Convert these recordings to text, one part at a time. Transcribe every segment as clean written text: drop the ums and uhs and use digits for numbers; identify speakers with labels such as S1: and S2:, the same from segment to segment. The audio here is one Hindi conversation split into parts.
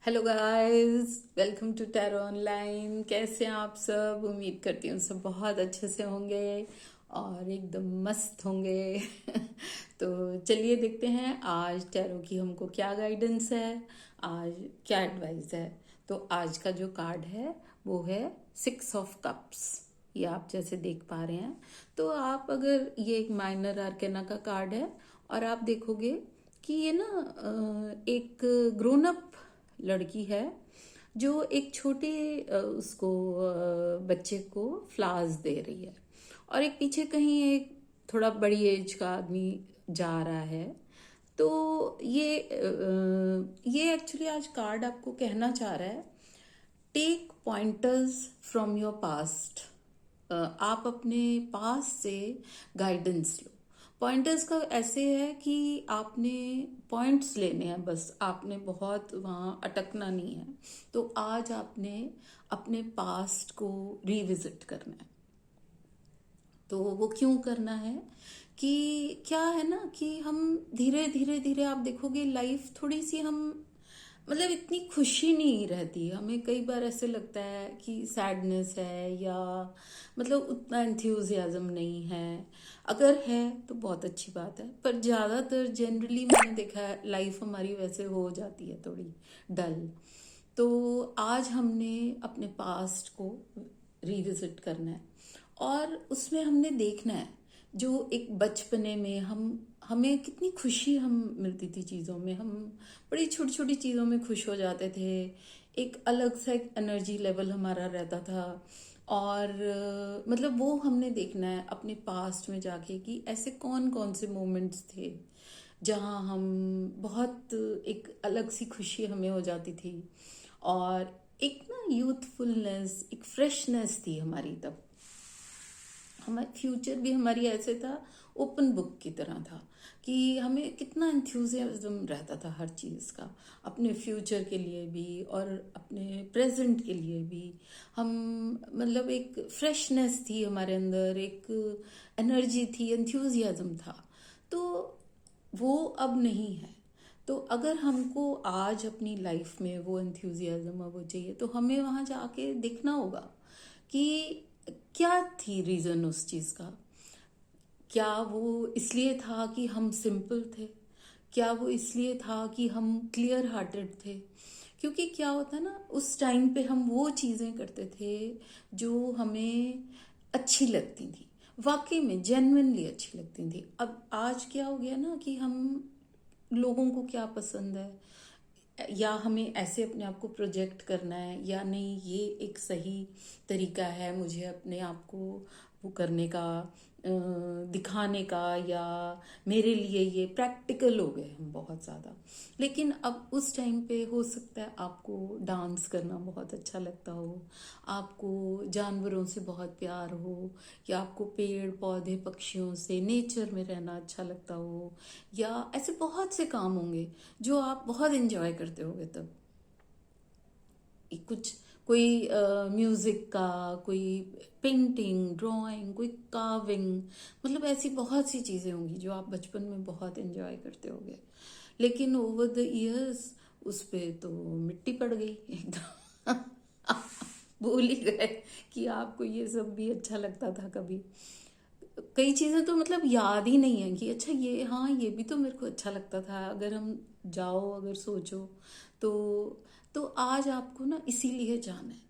S1: Hello guys, welcome to tarot online. कैसे हैं आप सब? उम्मीद करती हूँ सब बहुत अच्छे से होंगे और एकदम मस्त होंगे। तो चलिए देखते हैं आज टैरो की हमको क्या गाइडेंस है, आज क्या एडवाइस है। तो आज का जो कार्ड है वो है 6 ऑफ कप्स। ये आप जैसे देख पा रहे हैं। तो आप अगर ये एक माइनर आर्केना का कार्ड है और आप देखोगे कि ये ना एक ग्रोन अप लड़की है जो एक छोटे उसको बच्चे को फ्लावर्स दे रही है और एक पीछे कहीं एक थोड़ा बड़ी एज का आदमी जा रहा है। तो ये एक्चुअली आज कार्ड आपको कहना चाह रहा है, take pointers from your past. आप अपने पास से गाइडेंस लो। पॉइंटर्स का ऐसे है कि आपने पॉइंट्स लेने हैं, बस आपने बहुत वहाँ अटकना नहीं है। तो आज आपने अपने पास्ट को रिविजिट करना है। तो वो क्यों करना है कि क्या है ना कि हम धीरे धीरे धीरे आप देखोगे लाइफ थोड़ी सी हम मतलब इतनी खुशी नहीं रहती। हमें कई बार ऐसे लगता है कि सैडनेस है या मतलब उतना एंथ्यूजियाज्म नहीं है। अगर है तो बहुत अच्छी बात है, पर ज़्यादातर जनरली मैंने देखा है लाइफ हमारी वैसे हो जाती है थोड़ी डल। तो आज हमने अपने पास्ट को रिविजिट करना है और उसमें हमने देखना है जो एक बचपने में हमें कितनी खुशी हम मिलती थी चीज़ों में। हम बड़ी छोटी छोटी चीज़ों में खुश हो जाते थे। एक अलग सा एक एनर्जी लेवल हमारा रहता था। और मतलब वो हमने देखना है अपने पास्ट में जाके कि ऐसे कौन कौन से मोमेंट्स थे जहाँ हम बहुत एक अलग सी खुशी हमें हो जाती थी। और एक ना यूथफुलनेस, एक फ्रेशनेस थी हमारी तब। हमारे फ्यूचर भी हमारी ऐसे था, ओपन बुक की तरह था कि हमें कितना एंथ्यूजियाज्म रहता था हर चीज़ का, अपने फ्यूचर के लिए भी और अपने प्रेजेंट के लिए भी। हम मतलब एक फ्रेशनेस थी हमारे अंदर, एक एनर्जी थी, एंथ्यूजियाज्म था। तो वो अब नहीं है। तो अगर हमको आज अपनी लाइफ में वो एंथ्यूजियाज्म अब वो चाहिए तो हमें वहाँ जाके देखना होगा कि क्या थी रीज़न उस चीज़ का। क्या वो इसलिए था कि हम सिंपल थे? क्या वो इसलिए था कि हम क्लियर हार्टेड थे? क्योंकि क्या होता है ना, उस टाइम पे हम वो चीज़ें करते थे जो हमें अच्छी लगती थी, वाकई में जेन्युइनली अच्छी लगती थी। अब आज क्या हो गया ना कि हम लोगों को क्या पसंद है, या हमें ऐसे अपने आप को प्रोजेक्ट करना है या नहीं, ये एक सही तरीका है मुझे अपने आप को वो करने का, दिखाने का, या मेरे लिए ये प्रैक्टिकल हो गए हम बहुत ज़्यादा। लेकिन अब उस टाइम पे हो सकता है आपको डांस करना बहुत अच्छा लगता हो, आपको जानवरों से बहुत प्यार हो, या आपको पेड़ पौधे पक्षियों से नेचर में रहना अच्छा लगता हो, या ऐसे बहुत से काम होंगे जो आप बहुत एंजॉय करते होगे तब। कुछ कोई म्यूजिक का, कोई पेंटिंग, ड्राइंग, कोई कार्विंग, मतलब ऐसी बहुत सी चीज़ें होंगी जो आप बचपन में बहुत एंजॉय करते होगे। लेकिन ओवर द इयर्स उस पे तो मिट्टी पड़ गई एकदम। आप भूल ही गए कि आपको ये सब भी अच्छा लगता था कभी। कई चीज़ें तो मतलब याद ही नहीं है कि अच्छा ये, हाँ ये भी तो मेरे को अच्छा लगता था। अगर हम जाओ अगर सोचो तो तो आज आपको ना इसीलिए जाना है।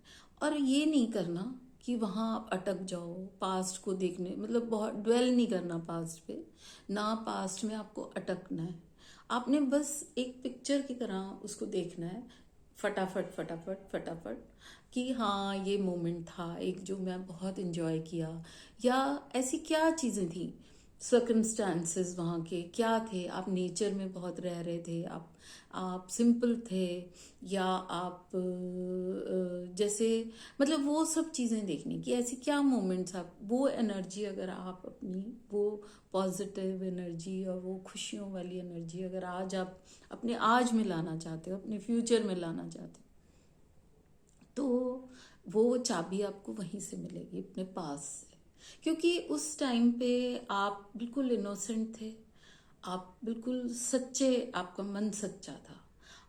S1: और ये नहीं करना कि वहाँ आप अटक जाओ पास्ट को देखने, मतलब बहुत ड्वेल नहीं करना पास्ट पे ना, पास्ट में आपको अटकना है। आपने बस एक पिक्चर की तरह उसको देखना है, फटाफट फटाफट फटाफट, कि हाँ ये मोमेंट था एक जो मैं बहुत इंजॉय किया, या ऐसी क्या चीज़ें थी, सर्कमस्टांसेस वहाँ के क्या थे। आप नेचर में बहुत रह रहे थे, आप सिंपल थे, या आप जैसे मतलब वो सब चीज़ें देखने की, ऐसी क्या मोमेंट्स, आप वो एनर्जी अगर आप अपनी वो पॉजिटिव एनर्जी और वो खुशियों वाली एनर्जी अगर आज आप अपने आज में लाना चाहते हो, अपने फ्यूचर में लाना चाहते हो, तो वो चाबी आपको वहीं से मिलेगी, अपने पास से। क्योंकि उस टाइम पे आप बिल्कुल इनोसेंट थे, आप बिल्कुल सच्चे, आपका मन सच्चा था।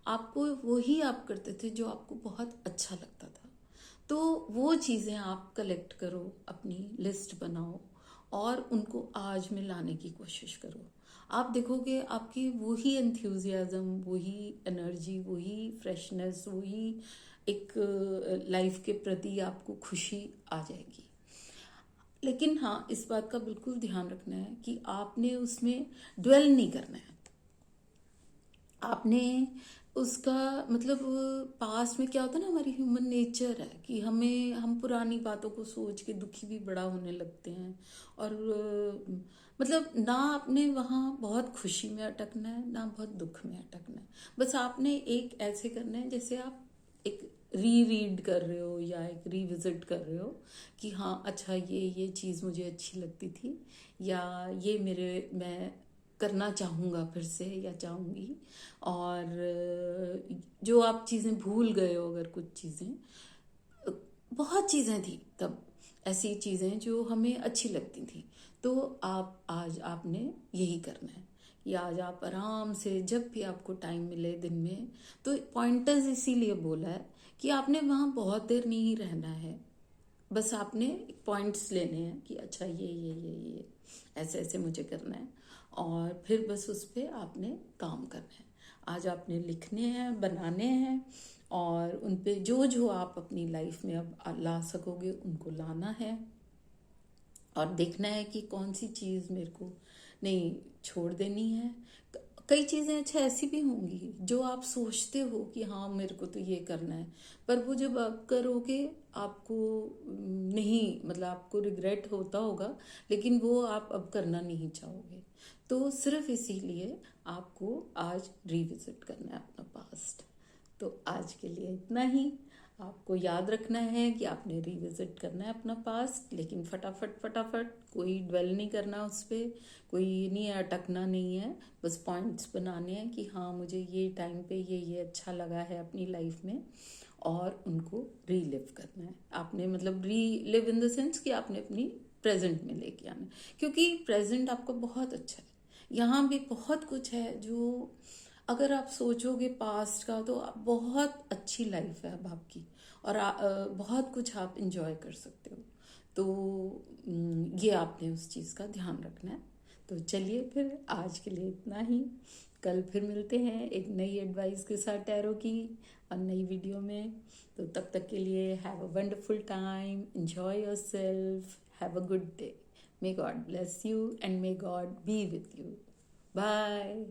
S1: आपको वही आप करते थे जो आपको बहुत अच्छा लगता था। तो वो चीज़ें आप कलेक्ट करो, अपनी लिस्ट बनाओ और उनको आज में लाने की कोशिश करो। आप देखोगे आपकी वही एंथ्यूजियाज्म, वही एनर्जी, वही फ्रेशनेस, वही एक लाइफ के प्रति आपको खुशी आ जाएगी। लेकिन हाँ, इस बात का बिल्कुल ध्यान रखना है कि आपने उसमें ड्वेल नहीं करना है। आपने उसका मतलब पास्ट में क्या होता है ना, हमारी ह्यूमन नेचर है कि हम पुरानी बातों को सोच के दुखी भी बड़ा होने लगते हैं। और मतलब ना आपने वहाँ बहुत खुशी में अटकना है, ना बहुत दुख में अटकना है। बस आपने एक ऐसे करना है जैसे आप एक रीड कर रहे हो या एक रिविजिट कर रहे हो कि हाँ अच्छा, ये चीज़ मुझे अच्छी लगती थी, या ये मैं करना चाहूँगा फिर से या चाहूँगी। और जो आप चीज़ें भूल गए हो, अगर कुछ चीज़ें, बहुत चीज़ें थी तब, ऐसी चीज़ें जो हमें अच्छी लगती थी, तो आप आज आपने यही करना है कि आज आप आराम से जब भी आपको टाइम मिले दिन में, तो पॉइंटर्स इसीलिए बोला है कि आपने वहाँ बहुत देर नहीं रहना है। बस आपने पॉइंट्स लेने हैं कि अच्छा ये ऐसे ऐसे मुझे करना है, और फिर बस उस पर आपने काम करना है। आज आपने लिखने हैं, बनाने हैं, और उन पे जो जो आप अपनी लाइफ में अब ला सकोगे उनको लाना है। और देखना है कि कौन सी चीज़ मेरे को नहीं छोड़ देनी है। कई चीज़ें अच्छा ऐसी भी होंगी जो आप सोचते हो कि हाँ मेरे को तो ये करना है, पर वो जब आप करोगे आपको नहीं, मतलब आपको रिग्रेट होता होगा, लेकिन वो आप अब करना नहीं चाहोगे। तो सिर्फ इसीलिए आपको आज रिविजिट करना है अपना पास्ट। तो आज के लिए इतना ही। आपको याद रखना है कि आपने रिविजिट करना है अपना पास्ट, लेकिन फटाफट फटाफट, कोई ड्वेल नहीं करना उस पर, कोई नहीं है, अटकना नहीं है। बस पॉइंट्स बनाने हैं कि हाँ मुझे ये टाइम पे ये अच्छा लगा है अपनी लाइफ में, और उनको रीलिव करना है आपने। मतलब रीलिव इन द सेंस कि आपने अपनी प्रेजेंट में लेके आना है, क्योंकि प्रेजेंट आपका बहुत अच्छा है। यहाँ भी बहुत कुछ है जो, अगर आप सोचोगे पास्ट का, तो बहुत अच्छी लाइफ है अब आपकी, और बहुत कुछ आप इंजॉय कर सकते हो। तो ये आपने उस चीज़ का ध्यान रखना है। तो चलिए फिर आज के लिए इतना ही। कल फिर मिलते हैं एक नई एडवाइस के साथ टैरो की और नई वीडियो में। तो तब तक के लिए have a wonderful time, enjoy yourself, have a good day. May God bless you and may God be with you. Bye.